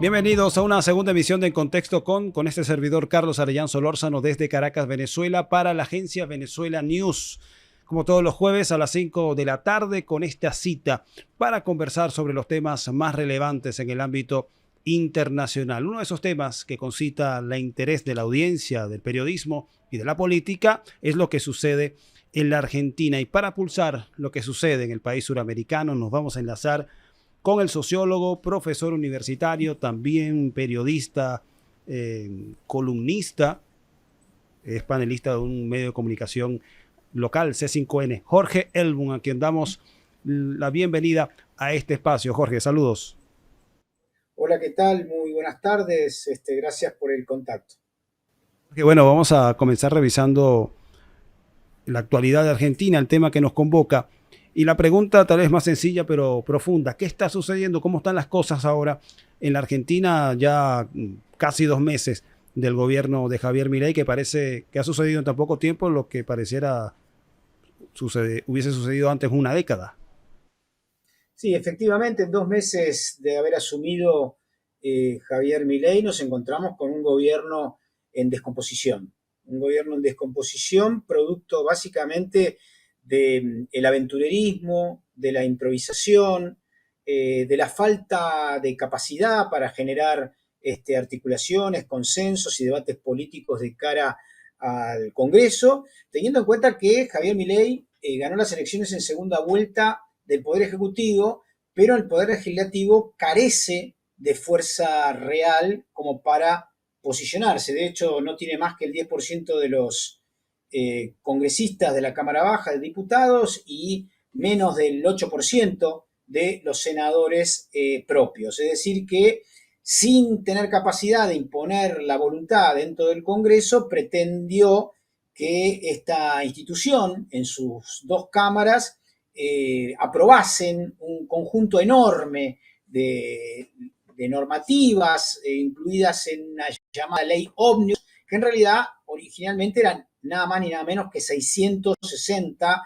Bienvenidos a una segunda emisión de En Contexto con este servidor Carlos Arellán Solórzano desde Caracas, Venezuela, para la agencia Venezuela News. Como todos los jueves a las 5 de la tarde con esta cita para conversar sobre los temas más relevantes en el ámbito internacional. Uno de esos temas que concita el interés de la audiencia, del periodismo y de la política es lo que sucede en la Argentina. Y para pulsar lo que sucede en el país suramericano nos vamos a enlazar con el sociólogo, profesor universitario, también periodista, columnista, es panelista de un medio de comunicación local, C5N, Jorge Elbun, a quien damos la bienvenida a este espacio. Jorge, saludos. Hola, ¿qué tal? Muy buenas tardes. Gracias por el contacto. Bueno, vamos a comenzar revisando la actualidad de Argentina, el tema que nos convoca. Y la pregunta tal vez más sencilla pero profunda. ¿Qué está sucediendo? ¿Cómo están las cosas ahora en la Argentina? Ya casi 2 meses del gobierno de Javier Milei, que parece que ha sucedido en tan poco tiempo lo que pareciera hubiese sucedido antes una década. Sí, efectivamente, en 2 meses de haber asumido Javier Milei, nos encontramos con un gobierno en descomposición. Un gobierno en descomposición, producto básicamente del aventurerismo, de la improvisación, de la falta de capacidad para generar articulaciones, consensos y debates políticos de cara al Congreso, teniendo en cuenta que Javier Milei ganó las elecciones en segunda vuelta del Poder Ejecutivo, pero el Poder Legislativo carece de fuerza real como para posicionarse. De hecho, no tiene más que el 10% de los congresistas de la Cámara Baja de Diputados y menos del 8% de los senadores propios. Es decir, que sin tener capacidad de imponer la voluntad dentro del Congreso, pretendió que esta institución, en sus 2 cámaras, aprobasen un conjunto enorme de normativas incluidas en la llamada ley Omnibus, que en realidad originalmente eran nada más ni nada menos que 660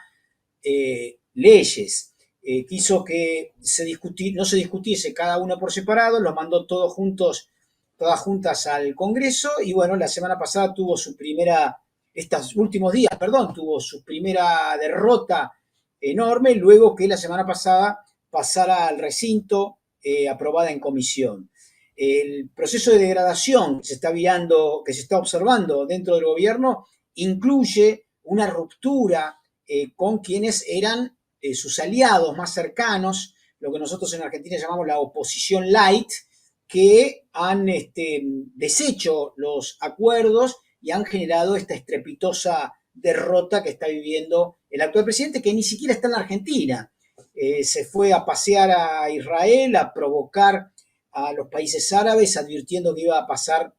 leyes. Quiso que no se discutiese cada una por separado, los mandó todos juntos, todas juntas al Congreso y bueno, la semana pasada tuvo su primera, estos últimos días, perdón, tuvo su primera derrota enorme, luego que la semana pasada pasara al recinto aprobada en comisión. El proceso de degradación que se está observando dentro del gobierno incluye una ruptura con quienes eran sus aliados más cercanos, lo que nosotros en Argentina llamamos la oposición light, que han deshecho los acuerdos y han generado esta estrepitosa derrota que está viviendo el actual presidente, que ni siquiera está en la Argentina. Se fue a pasear a Israel, a provocar a los países árabes, advirtiendo que iba a pasar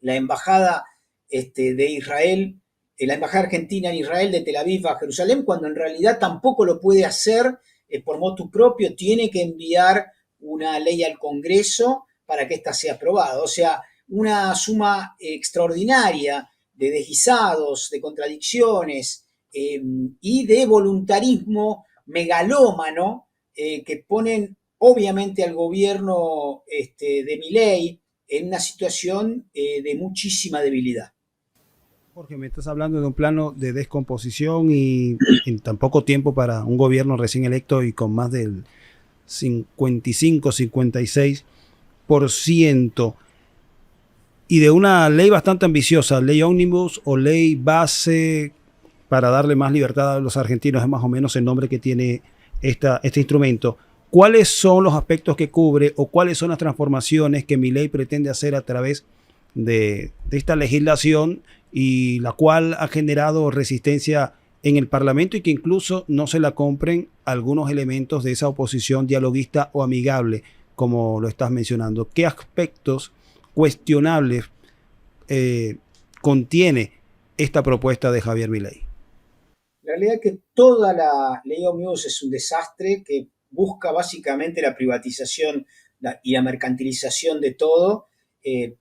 la embajada de Israel, la embajada argentina en Israel de Tel Aviv a Jerusalén, cuando en realidad tampoco lo puede hacer por motu propio, tiene que enviar una ley al Congreso para que ésta sea aprobada. O sea, una suma extraordinaria de desguisados, de contradicciones y de voluntarismo megalómano que ponen obviamente al gobierno de Milei en una situación de muchísima debilidad. Jorge, me estás hablando de un plano de descomposición y en tan poco tiempo para un gobierno recién electo y con más del 55-56% y de una ley bastante ambiciosa, ley ómnibus o ley base para darle más libertad a los argentinos, es más o menos el nombre que tiene este instrumento. ¿Cuáles son los aspectos que cubre o cuáles son las transformaciones que Milei pretende hacer a través de esta legislación y la cual ha generado resistencia en el Parlamento y que incluso no se la compren algunos elementos de esa oposición dialoguista o amigable, como lo estás mencionando? ¿Qué aspectos cuestionables contiene esta propuesta de Javier Milei? La realidad es que toda la ley Omnibus es un desastre que busca básicamente la privatización y la mercantilización de todo,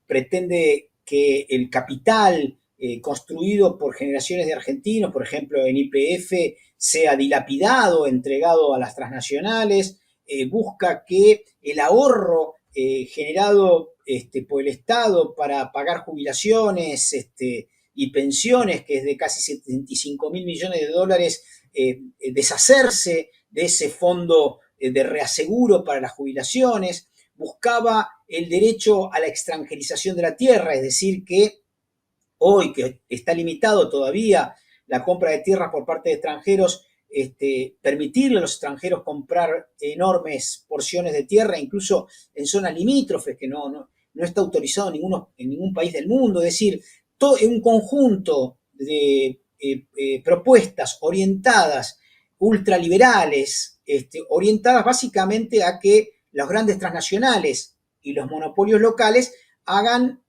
pretende que el capital construido por generaciones de argentinos, por ejemplo en YPF, sea dilapidado, entregado a las transnacionales, busca que el ahorro generado por el Estado para pagar jubilaciones y pensiones, que es de casi 75 mil millones de dólares, deshacerse de ese fondo de reaseguro para las jubilaciones, buscaba el derecho a la extranjerización de la tierra, es decir, que hoy que está limitado todavía la compra de tierras por parte de extranjeros, permitirle a los extranjeros comprar enormes porciones de tierra, incluso en zonas limítrofes, que no está autorizado en ningún país del mundo. Es decir, todo un conjunto de propuestas orientadas, ultraliberales, orientadas básicamente a que los grandes transnacionales y los monopolios locales hagan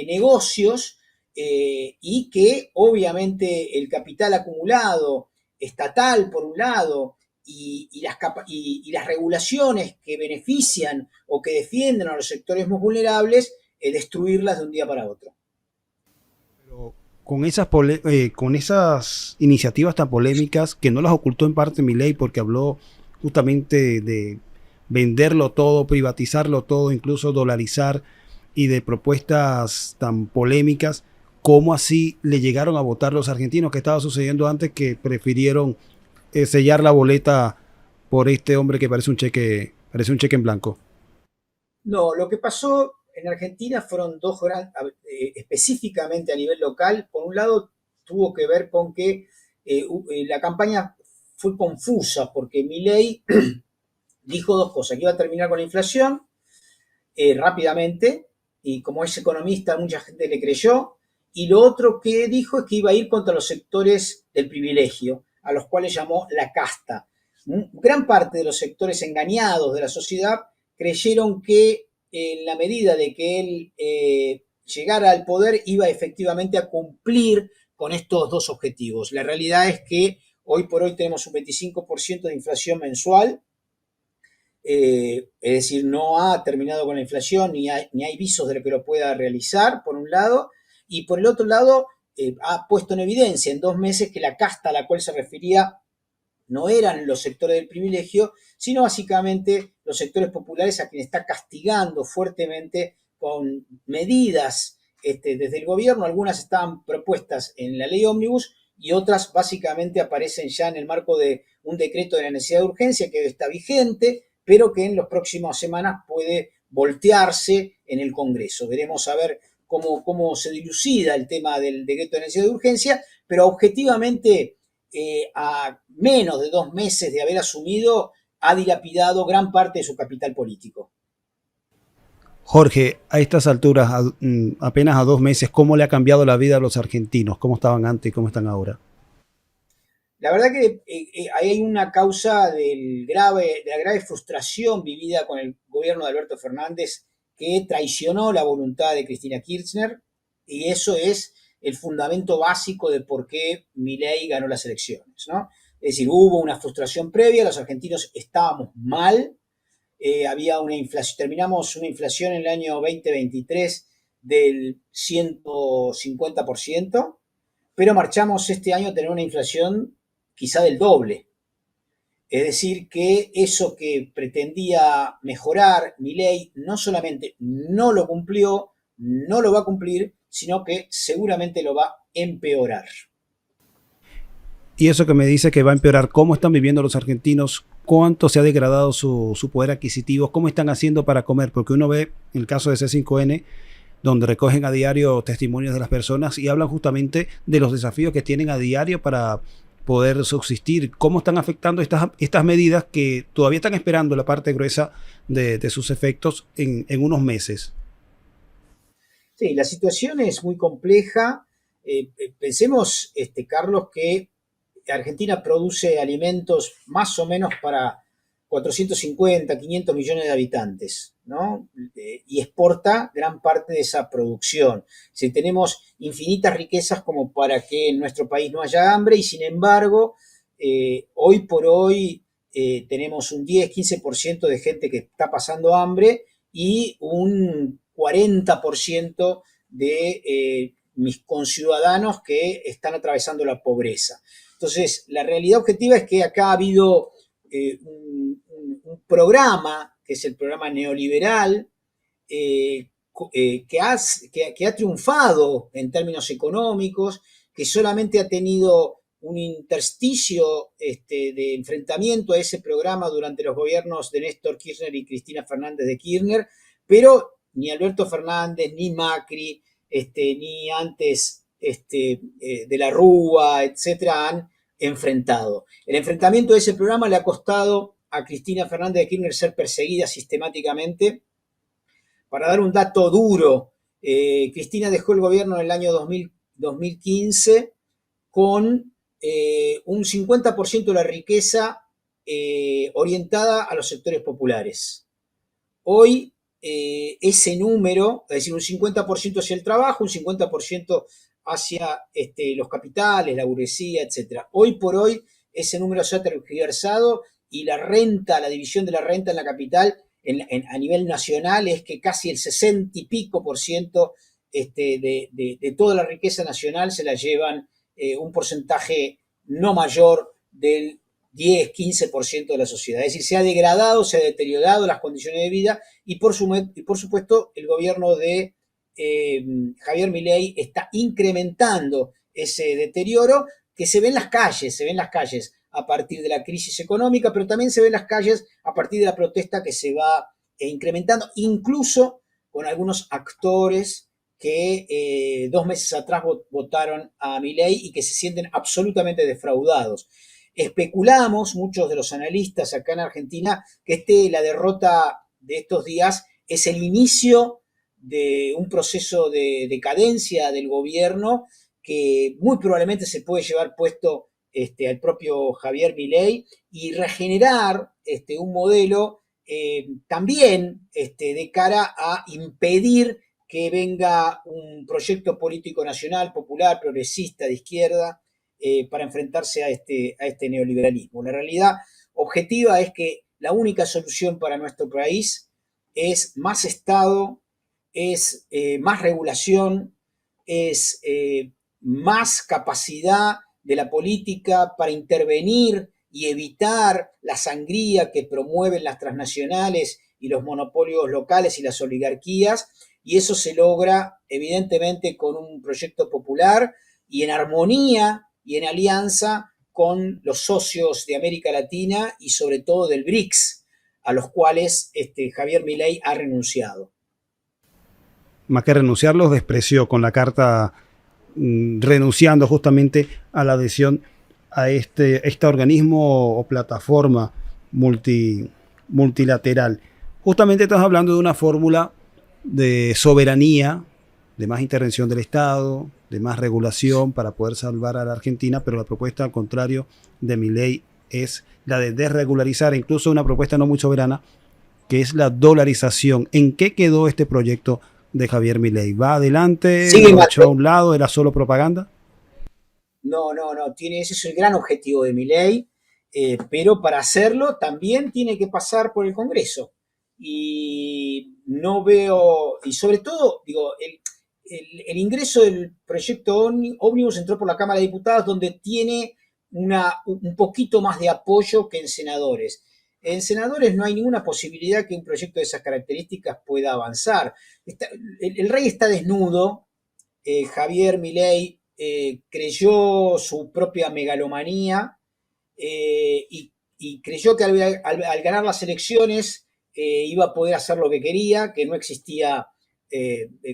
negocios y que obviamente el capital acumulado estatal por un lado y las regulaciones que benefician o que defienden a los sectores más vulnerables, destruirlas de un día para otro. Pero con esas iniciativas tan polémicas, que no las ocultó en parte Milei porque habló justamente de venderlo todo, privatizarlo todo, incluso dolarizar, y de propuestas tan polémicas, ¿cómo así le llegaron a votar los argentinos? ¿Qué estaba sucediendo antes que prefirieron sellar la boleta por este hombre que parece un cheque en blanco? No, lo que pasó en Argentina fueron dos grandes, específicamente a nivel local. Por un lado, tuvo que ver con que la campaña fue confusa porque Milei dijo dos cosas: que iba a terminar con la inflación rápidamente, y como es economista, mucha gente le creyó. Y lo otro que dijo es que iba a ir contra los sectores del privilegio, a los cuales llamó la casta. Gran parte de los sectores engañados de la sociedad creyeron que en la medida de que él llegara al poder iba efectivamente a cumplir con estos dos objetivos. La realidad es que hoy por hoy tenemos un 25% de inflación mensual, es decir, no ha terminado con la inflación ni hay visos de lo que lo pueda realizar, por un lado, y por el otro lado, ha puesto en evidencia en 2 meses que la casta a la cual se refería no eran los sectores del privilegio, sino básicamente los sectores populares, a quienes está castigando fuertemente con medidas desde el gobierno. Algunas estaban propuestas en la ley ómnibus y otras básicamente aparecen ya en el marco de un decreto de la necesidad de urgencia que está vigente, pero que en las próximas semanas puede voltearse en el Congreso. Veremos a ver cómo se dilucida el tema del decreto de necesidad de urgencia, pero objetivamente, a menos de 2 meses de haber asumido, ha dilapidado gran parte de su capital político. Jorge, a estas alturas, apenas a 2 meses, ¿cómo le ha cambiado la vida a los argentinos? ¿Cómo estaban antes y cómo están ahora? La verdad que hay una causa de la grave frustración vivida con el gobierno de Alberto Fernández, que traicionó la voluntad de Cristina Kirchner, y eso es el fundamento básico de por qué Milei ganó las elecciones, ¿no? Es decir, hubo una frustración previa, los argentinos estábamos mal, había una inflación, terminamos una inflación en el año 2023 del 150%, pero marchamos este año a tener una inflación quizá del doble. Es decir, que eso que pretendía mejorar Milei no solamente no lo cumplió, no lo va a cumplir, sino que seguramente lo va a empeorar. Y eso que me dice que va a empeorar, ¿cómo están viviendo los argentinos? ¿Cuánto se ha degradado su poder adquisitivo? ¿Cómo están haciendo para comer? Porque uno ve el caso de C5N, donde recogen a diario testimonios de las personas y hablan justamente de los desafíos que tienen a diario para poder subsistir. ¿Cómo están afectando estas medidas que todavía están esperando la parte gruesa de sus efectos en unos meses? Sí, la situación es muy compleja. Pensemos, Carlos, que Argentina produce alimentos más o menos para 450, 500 millones de habitantes, ¿no? Y exporta gran parte de esa producción. Si tenemos infinitas riquezas como para que en nuestro país no haya hambre, y sin embargo, hoy por hoy tenemos un 10-15% de gente que está pasando hambre y un 40% de mis conciudadanos que están atravesando la pobreza. Entonces, la realidad objetiva es que acá ha habido un programa, que es el programa neoliberal, que ha triunfado en términos económicos, que solamente ha tenido un intersticio de enfrentamiento a ese programa durante los gobiernos de Néstor Kirchner y Cristina Fernández de Kirchner, pero ni Alberto Fernández, ni Macri, ni antes de la Rúa, etcétera, han enfrentado. El enfrentamiento de ese programa le ha costado a Cristina Fernández de Kirchner ser perseguida sistemáticamente. Para dar un dato duro, Cristina dejó el gobierno en el año 2015 con un 50% de la riqueza orientada a los sectores populares. Hoy ese número, es decir, un 50% hacia el trabajo, un 50% hacia los capitales, la burguesía, etc. Hoy por hoy ese número se ha tergiversado y la renta, la división de la renta en la capital a nivel nacional es que casi el 60 y pico por ciento de toda la riqueza nacional se la llevan un porcentaje no mayor del 10-15% de la sociedad. Es decir, se ha degradado, se ha deteriorado las condiciones de vida y por supuesto el gobierno de Javier Milei está incrementando ese deterioro que se ve en las calles a partir de la crisis económica, pero también se ve en las calles a partir de la protesta que se va incrementando, incluso con algunos actores que 2 meses atrás votaron a Milei y que se sienten absolutamente defraudados. Especulamos, muchos de los analistas acá en Argentina, que la derrota de estos días es el inicio de un proceso de decadencia del gobierno que muy probablemente se puede llevar puesto al propio Javier Milei y regenerar un modelo también de cara a impedir que venga un proyecto político nacional, popular, progresista, de izquierda, para enfrentarse a este neoliberalismo. La realidad objetiva es que la única solución para nuestro país es más Estado, es más regulación, es más capacidad de la política para intervenir y evitar la sangría que promueven las transnacionales y los monopolios locales y las oligarquías, y eso se logra evidentemente con un proyecto popular y en armonía y en alianza con los socios de América Latina y sobre todo del BRICS, a los cuales Javier Milei ha renunciado. Más que renunciar, los despreció con la carta renunciando justamente a la adhesión a este organismo o plataforma multilateral. Justamente estás hablando de una fórmula de soberanía, de más intervención del Estado, de más regulación para poder salvar a la Argentina, pero la propuesta al contrario de Milei es la de desregularizar, incluso una propuesta no muy soberana, que es la dolarización. ¿En qué quedó este proyecto de Javier Milei? ¿Va adelante? Sí, ¿Lo echó a un lado? ¿Era solo propaganda? No, ese es el gran objetivo de Milei, pero para hacerlo también tiene que pasar por el Congreso. Y no veo, y sobre todo, digo, el ingreso del proyecto Ómnibus entró por la Cámara de Diputados, donde tiene un poquito más de apoyo que en senadores. En senadores no hay ninguna posibilidad que un proyecto de esas características pueda avanzar. El rey está desnudo, Javier Milei creyó su propia megalomanía y creyó que al ganar las elecciones iba a poder hacer lo que quería, que no existía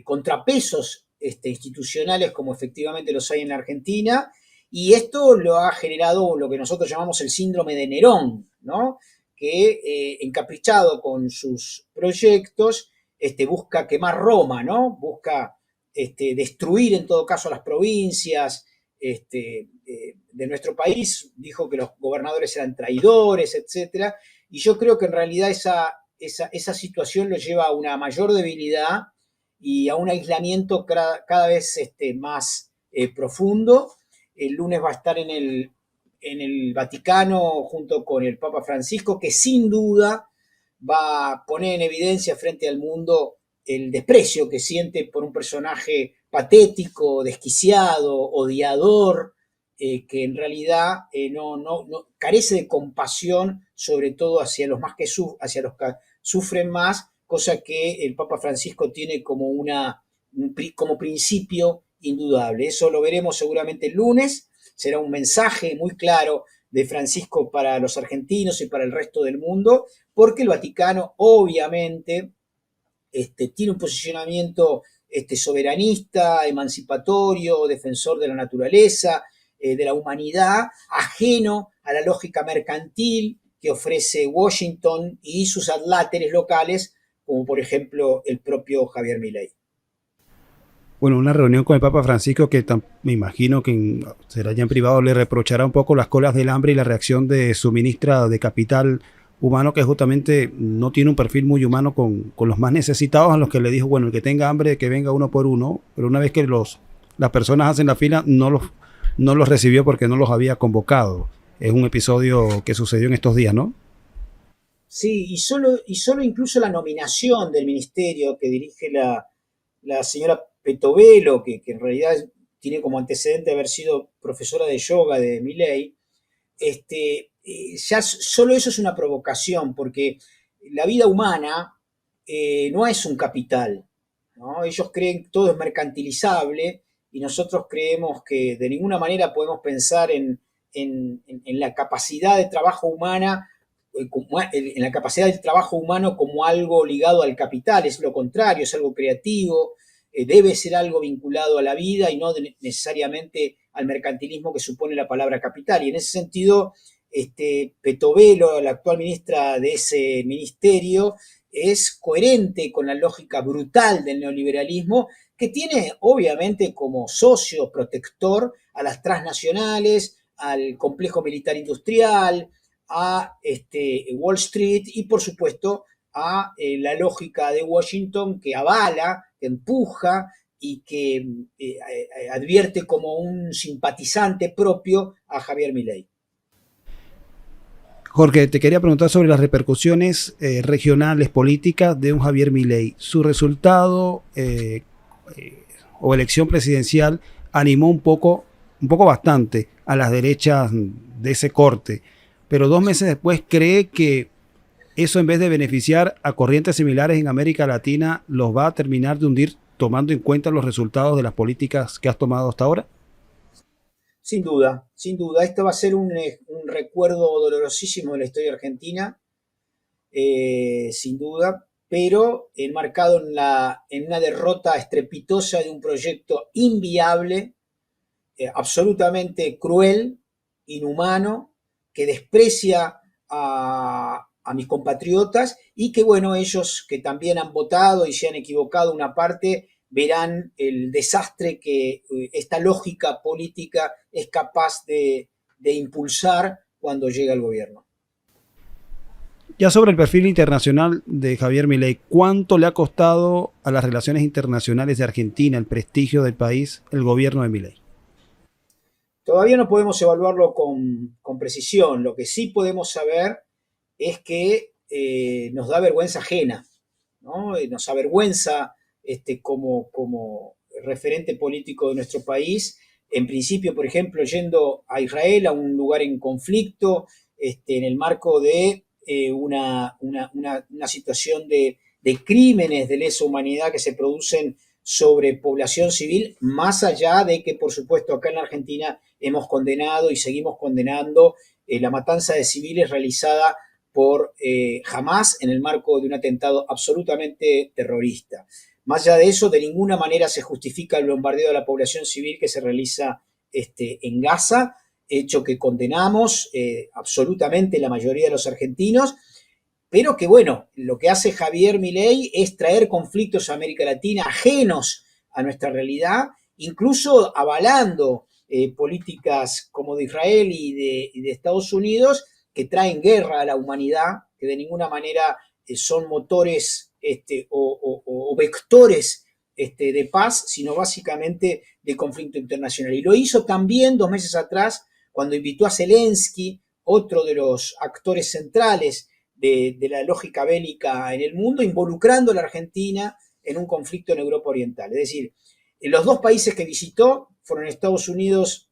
contrapesos institucionales como efectivamente los hay en la Argentina, y esto lo ha generado lo que nosotros llamamos el síndrome de Nerón, ¿no? Que encaprichado con sus proyectos busca quemar Roma, ¿no? Busca destruir en todo caso las provincias de nuestro país, dijo que los gobernadores eran traidores, etcétera, y yo creo que en realidad esa situación lo lleva a una mayor debilidad y a un aislamiento cada vez más profundo. El lunes va a estar en el Vaticano junto con el Papa Francisco, que sin duda va a poner en evidencia frente al mundo el desprecio que siente por un personaje patético, desquiciado, odiador, que en realidad no carece de compasión, sobre todo hacia los que sufren más, cosa que el Papa Francisco tiene como principio indudable. Eso lo veremos seguramente el lunes, será un mensaje muy claro de Francisco para los argentinos y para el resto del mundo, porque el Vaticano obviamente tiene un posicionamiento soberanista, emancipatorio, defensor de la naturaleza, de la humanidad, ajeno a la lógica mercantil que ofrece Washington y sus adláteres locales, como por ejemplo el propio Javier Milei. Bueno, una reunión con el Papa Francisco que me imagino que será ya en privado, le reprochará un poco las colas del hambre y la reacción de su ministra de Capital Humano, que justamente no tiene un perfil muy humano con los más necesitados, a los que le dijo, bueno, el que tenga hambre, que venga uno por uno, pero una vez que las personas hacen la fila, no los recibió porque no los había convocado. Es un episodio que sucedió en estos días, ¿no? Sí, y solo incluso la nominación del ministerio que dirige la señora Petovelo, que en realidad tiene como antecedente haber sido profesora de yoga de Milei, ya solo eso es una provocación, porque la vida humana no es un capital, ¿no? Ellos creen que todo es mercantilizable y nosotros creemos que de ninguna manera podemos pensar en la capacidad de trabajo humana, en la capacidad del trabajo humano como algo ligado al capital, es lo contrario, es algo creativo, debe ser algo vinculado a la vida y no necesariamente al mercantilismo que supone la palabra capital. Y en ese sentido, Petovelo, la actual ministra de ese ministerio, es coherente con la lógica brutal del neoliberalismo, que tiene obviamente como socio protector a las transnacionales, al complejo militar industrial, a Wall Street y por supuesto a la lógica de Washington que avala, que empuja y que advierte como un simpatizante propio a Javier Milei. Jorge, te quería preguntar sobre las repercusiones regionales, políticas de un Javier Milei. Su resultado o elección presidencial animó un poco bastante a las derechas de ese corte, pero 2 meses después cree que eso, en vez de beneficiar a corrientes similares en América Latina, los va a terminar de hundir, tomando en cuenta los resultados de las políticas que has tomado hasta ahora. Sin duda, sin duda. Esto va a ser un recuerdo dolorosísimo de la historia argentina, sin duda, pero enmarcado en una derrota estrepitosa de un proyecto inviable, absolutamente cruel, inhumano, que desprecia a mis compatriotas y que, bueno, ellos que también han votado y se han equivocado una parte, verán el desastre que esta lógica política es capaz de impulsar cuando llega al gobierno. Ya sobre el perfil internacional de Javier Milei, ¿cuánto le ha costado a las relaciones internacionales de Argentina, el prestigio del país, el gobierno de Milei? Todavía no podemos evaluarlo con precisión. Lo que sí podemos saber es que nos da vergüenza ajena, ¿no? Nos avergüenza como referente político de nuestro país. En principio, por ejemplo, yendo a Israel, a un lugar en conflicto, en el marco de una situación de crímenes de lesa humanidad que se producen sobre población civil, más allá de que, por supuesto, acá en la Argentina hemos condenado y seguimos condenando la matanza de civiles realizada por Hamas en el marco de un atentado absolutamente terrorista. Más allá de eso, de ninguna manera se justifica el bombardeo de la población civil que se realiza en Gaza, hecho que condenamos absolutamente la mayoría de los argentinos, pero que bueno, lo que hace Javier Milei es traer conflictos a América Latina ajenos a nuestra realidad, incluso avalando políticas como de Israel y de Estados Unidos que traen guerra a la humanidad, que de ninguna manera son motores o vectores de paz, sino básicamente de conflicto internacional. Y lo hizo también 2 meses atrás, cuando invitó a Zelensky, otro de los actores centrales de la lógica bélica en el mundo, involucrando a la Argentina en un conflicto en Europa Oriental. Es decir, los dos países que visitó fueron Estados Unidos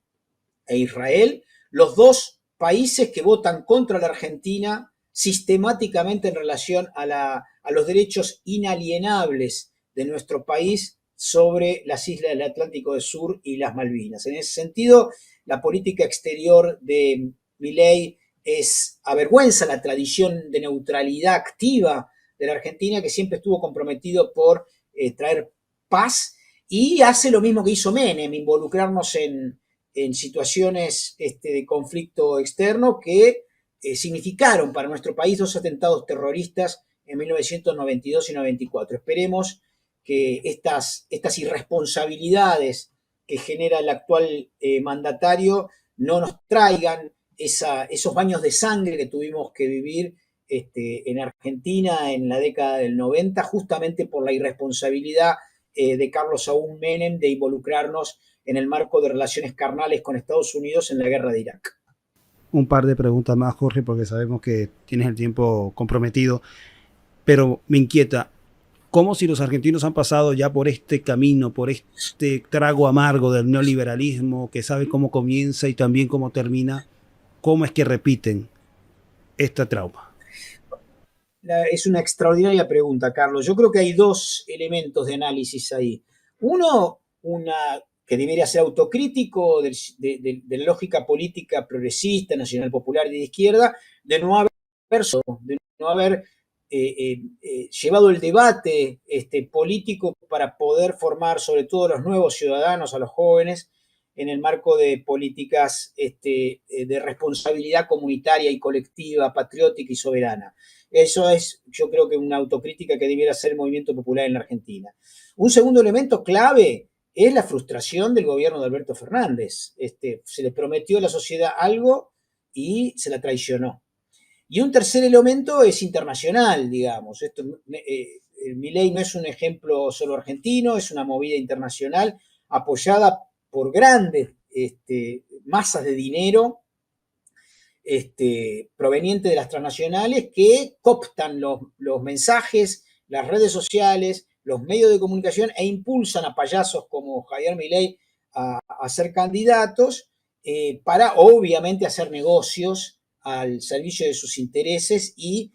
e Israel, los dos países que votan contra la Argentina sistemáticamente en relación a los derechos inalienables de nuestro país sobre las islas del Atlántico Sur y las Malvinas. En ese sentido, la política exterior de Milei avergüenza la tradición de neutralidad activa de la Argentina, que siempre estuvo comprometido por traer paz, y hace lo mismo que hizo Menem, involucrarnos en situaciones de conflicto externo que significaron para nuestro país 2 atentados terroristas en 1992 y 94. Esperemos que estas irresponsabilidades que genera el actual mandatario no nos traigan esos baños de sangre que tuvimos que vivir en Argentina en la década del 90, justamente por la irresponsabilidad de Carlos Saúl Menem de involucrarnos en el marco de relaciones carnales con Estados Unidos en la guerra de Irak. Un par de preguntas más, Jorge, porque sabemos que tienes el tiempo comprometido, pero me inquieta, ¿cómo si los argentinos han pasado ya por este camino, por este trago amargo del neoliberalismo, que sabe cómo comienza y también cómo termina, cómo es que repiten este trauma? Es una extraordinaria pregunta, Carlos. Yo creo que hay dos elementos de análisis ahí. Uno, que debería ser autocrítico de la lógica política progresista, nacional popular y de izquierda, de no haber llevado el debate político para poder formar sobre todo a los nuevos ciudadanos, a los jóvenes, en el marco de políticas de responsabilidad comunitaria y colectiva, patriótica y soberana. Eso es, yo creo que una autocrítica que debiera hacer el movimiento popular en la Argentina. Un segundo elemento clave es la frustración del gobierno de Alberto Fernández. Se le prometió a la sociedad algo y se la traicionó. Y un tercer elemento es internacional, digamos. Milei no es un ejemplo solo argentino, es una movida internacional apoyada por grandes masas de dinero proveniente de las transnacionales que cooptan los mensajes, las redes sociales, los medios de comunicación e impulsan a payasos como Javier Milei a ser candidatos para obviamente hacer negocios al servicio de sus intereses y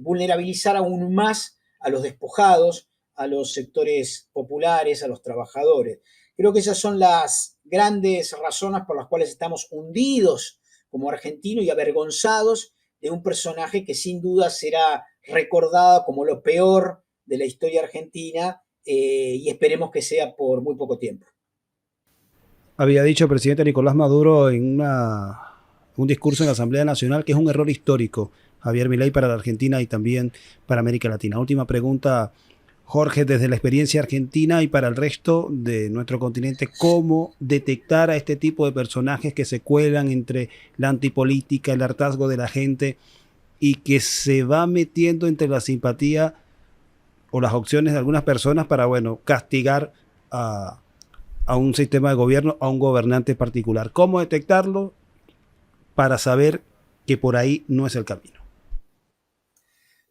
vulnerabilizar aún más a los despojados, a los sectores populares, a los trabajadores. Creo que esas son las grandes razones por las cuales estamos hundidos como argentinos y avergonzados de un personaje que sin duda será recordado como lo peor de la historia argentina y esperemos que sea por muy poco tiempo. Había dicho el presidente Nicolás Maduro en un discurso en la Asamblea Nacional que es un error histórico, Javier Milei, para la Argentina y también para América Latina. Última pregunta, Jorge, desde la experiencia argentina y para el resto de nuestro continente, ¿cómo detectar a este tipo de personajes que se cuelan entre la antipolítica, el hartazgo de la gente y que se va metiendo entre la simpatía o las opciones de algunas personas para, bueno, castigar a un sistema de gobierno, a un gobernante particular? ¿Cómo detectarlo para saber que por ahí no es el camino?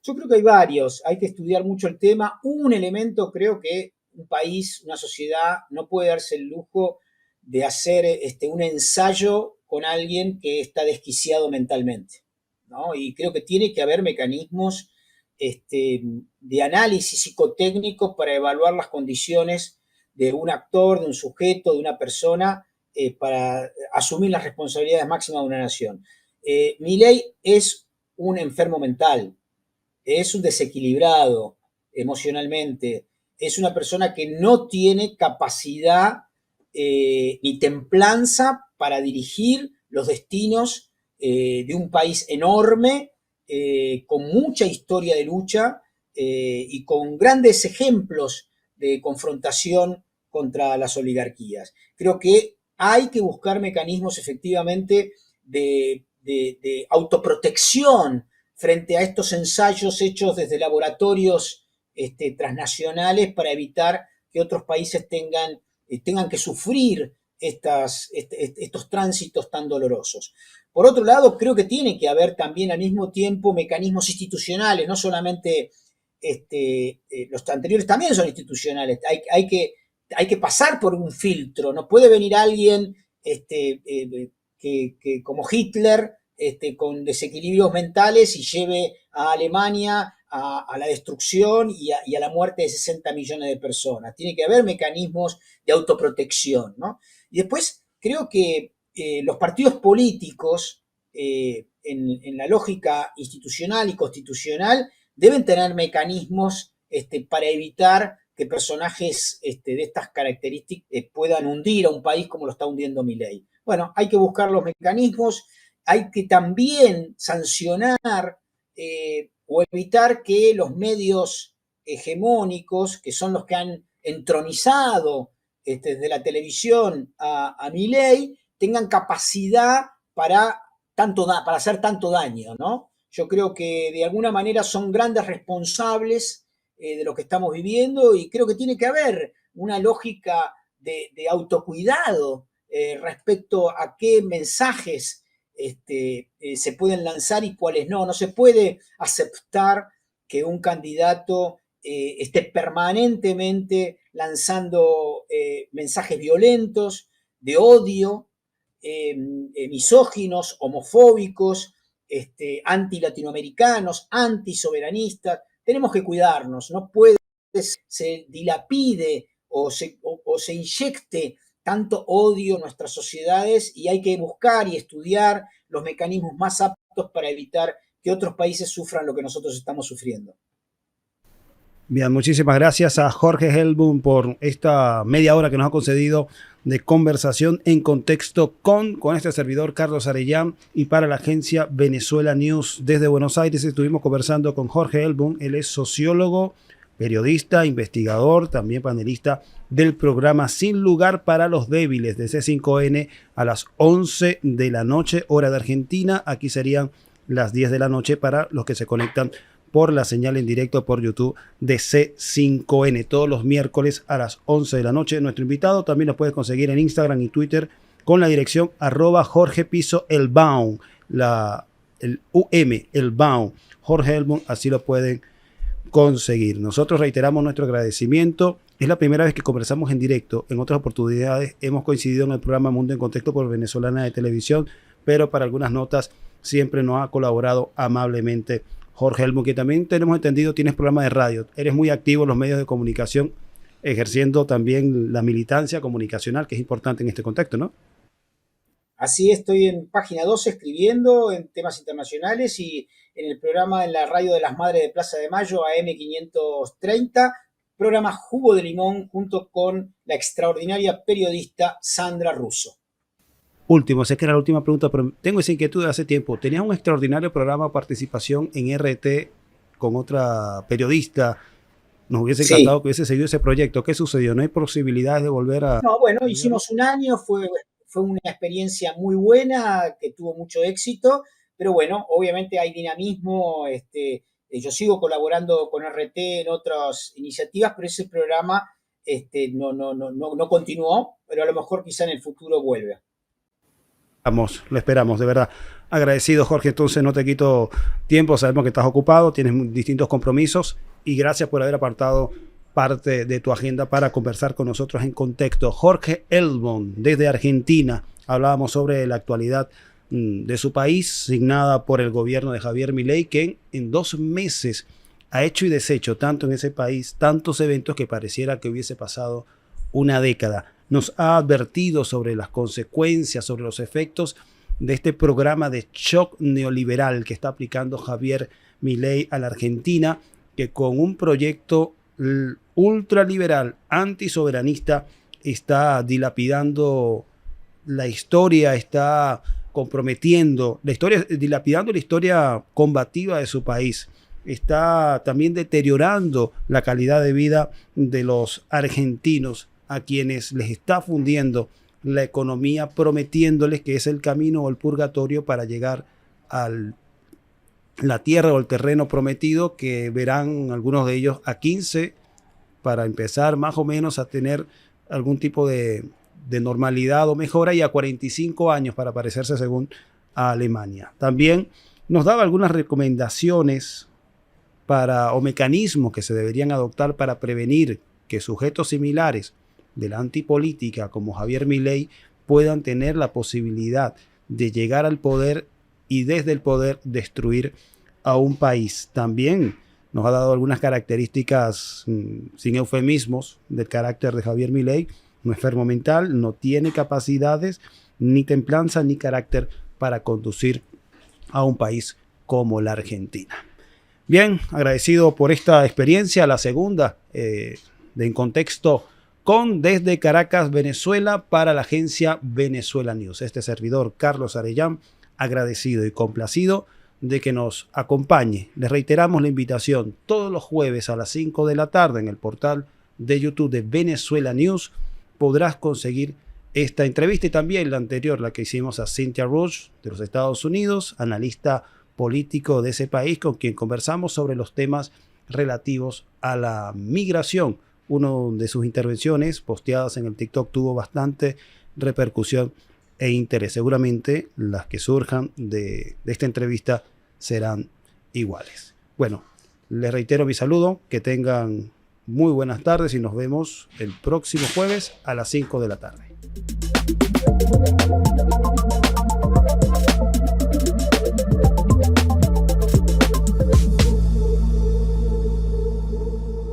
Yo creo que hay varios, hay que estudiar mucho el tema. Un elemento, creo que un país, una sociedad, no puede darse el lujo de hacer un ensayo con alguien que está desquiciado mentalmente, ¿no? Y creo que tiene que haber mecanismos de análisis psicotécnico para evaluar las condiciones de un actor, de un sujeto, de una persona, para asumir las responsabilidades máximas de una nación. Milei es un enfermo mental, es un desequilibrado emocionalmente, es una persona que no tiene capacidad ni templanza para dirigir los destinos de un país enorme, con mucha historia de lucha y con grandes ejemplos de confrontación contra las oligarquías. Creo que hay que buscar mecanismos efectivamente de autoprotección frente a estos ensayos hechos desde laboratorios transnacionales para evitar que otros países tengan que sufrir estos tránsitos tan dolorosos. Por otro lado, creo que tiene que haber también al mismo tiempo mecanismos institucionales, no solamente los anteriores también son institucionales, hay que pasar por un filtro, no puede venir alguien que como Hitler con desequilibrios mentales y lleve a Alemania a la destrucción y a la muerte de 60 millones de personas. Tiene que haber mecanismos de autoprotección, ¿no? Y después creo que los partidos políticos, en la lógica institucional y constitucional, deben tener mecanismos para evitar que personajes de estas características puedan hundir a un país como lo está hundiendo Milei. Bueno, hay que buscar los mecanismos, hay que también sancionar o evitar que los medios hegemónicos, que son los que han entronizado desde la televisión a Milei, tengan capacidad para hacer tanto daño, ¿no? Yo creo que de alguna manera son grandes responsables de lo que estamos viviendo y creo que tiene que haber una lógica de autocuidado respecto a qué mensajes se pueden lanzar y cuáles no. No se puede aceptar que un candidato esté permanentemente lanzando mensajes violentos, de odio, misóginos, homofóbicos, anti-latinoamericanos, anti-soberanistas. Tenemos que cuidarnos, no puede se dilapide o se inyecte tanto odio en nuestras sociedades y hay que buscar y estudiar los mecanismos más aptos para evitar que otros países sufran lo que nosotros estamos sufriendo. Bien, muchísimas gracias a Jorge Hellblum por esta media hora que nos ha concedido de conversación en contexto con este servidor Carlos Arellán y para la agencia Venezuela News desde Buenos Aires. Estuvimos conversando con Jorge Hellblum, él es sociólogo, periodista, investigador, también panelista del programa Sin Lugar para los Débiles de C5N a las 11 de la noche, hora de Argentina. Aquí serían las 10 de la noche para los que se conectan por la señal en directo por YouTube de C5N, todos los miércoles a las 11 de la noche. Nuestro invitado también lo puedes conseguir en Instagram y Twitter con la dirección @Jorge_Elbaum, el Elbaum, Jorge Hellblum, así lo pueden conseguir. Nosotros reiteramos nuestro agradecimiento. Es la primera vez que conversamos en directo. En otras oportunidades hemos coincidido en el programa Mundo en Contexto por Venezolana de Televisión, pero para algunas notas siempre nos ha colaborado amablemente Jorge Hellblum, que también tenemos entendido tienes programa de radio. Eres muy activo en los medios de comunicación, ejerciendo también la militancia comunicacional, que es importante en este contexto, ¿no? Así estoy en Página 12 escribiendo en temas internacionales y en el programa en la radio de las Madres de Plaza de Mayo, AM530, programa Jugo de Limón, junto con la extraordinaria periodista Sandra Russo. Último, sé que era la última pregunta, pero tengo esa inquietud de hace tiempo. Tenías un extraordinario programa de participación en RT con otra periodista. Nos hubiese encantado que hubiese seguido ese proyecto. ¿Qué sucedió? ¿No hay posibilidades de volver a...? No, bueno, hicimos un año, fue una experiencia muy buena, que tuvo mucho éxito, pero bueno, obviamente hay dinamismo, yo sigo colaborando con RT en otras iniciativas, pero ese programa no continuó, pero a lo mejor quizá en el futuro vuelve. Lo esperamos, de verdad. Agradecido, Jorge, entonces no te quito tiempo, sabemos que estás ocupado, tienes distintos compromisos y gracias por haber apartado parte de tu agenda para conversar con nosotros en contexto. Jorge Hellblum, desde Argentina, hablábamos sobre la actualidad de su país, signada por el gobierno de Javier Milei, que en 2 meses ha hecho y deshecho tanto en ese país, tantos eventos que pareciera que hubiese pasado una década. Nos ha advertido sobre las consecuencias, sobre los efectos de este programa de shock neoliberal que está aplicando Javier Milei a la Argentina, que con un proyecto ultraliberal, antisoberanista, está dilapidando la historia, está comprometiendo la historia, dilapidando la historia combativa de su país. Está también deteriorando la calidad de vida de los argentinos, a quienes les está fundiendo la economía, prometiéndoles que es el camino o el purgatorio para llegar a la tierra o el terreno prometido, que verán algunos de ellos a 15 para empezar más o menos a tener algún tipo de normalidad o mejora, y a 45 años para parecerse según a Alemania. También nos daba algunas recomendaciones o mecanismos que se deberían adoptar para prevenir que sujetos similares de la antipolítica como Javier Milei puedan tener la posibilidad de llegar al poder y desde el poder destruir a un país. También nos ha dado algunas características, sin eufemismos, del carácter de Javier Milei. No es enfermo mental, no tiene capacidades, ni templanza, ni carácter para conducir a un país como la Argentina. Bien, agradecido por esta experiencia, la segunda de En Contexto con desde Caracas, Venezuela, para la agencia Venezuela News. Este servidor, Carlos Arellán, agradecido y complacido de que nos acompañe. Les reiteramos la invitación todos los jueves a las 5 de la tarde en el portal de YouTube de Venezuela News. Podrás conseguir esta entrevista y también la anterior, la que hicimos a Cynthia Roach de los Estados Unidos, analista político de ese país, con quien conversamos sobre los temas relativos a la migración. Una de sus intervenciones posteadas en el TikTok tuvo bastante repercusión e interés. Seguramente las que surjan de esta entrevista serán iguales. Bueno, les reitero mi saludo, que tengan muy buenas tardes y nos vemos el próximo jueves a las 5 de la tarde.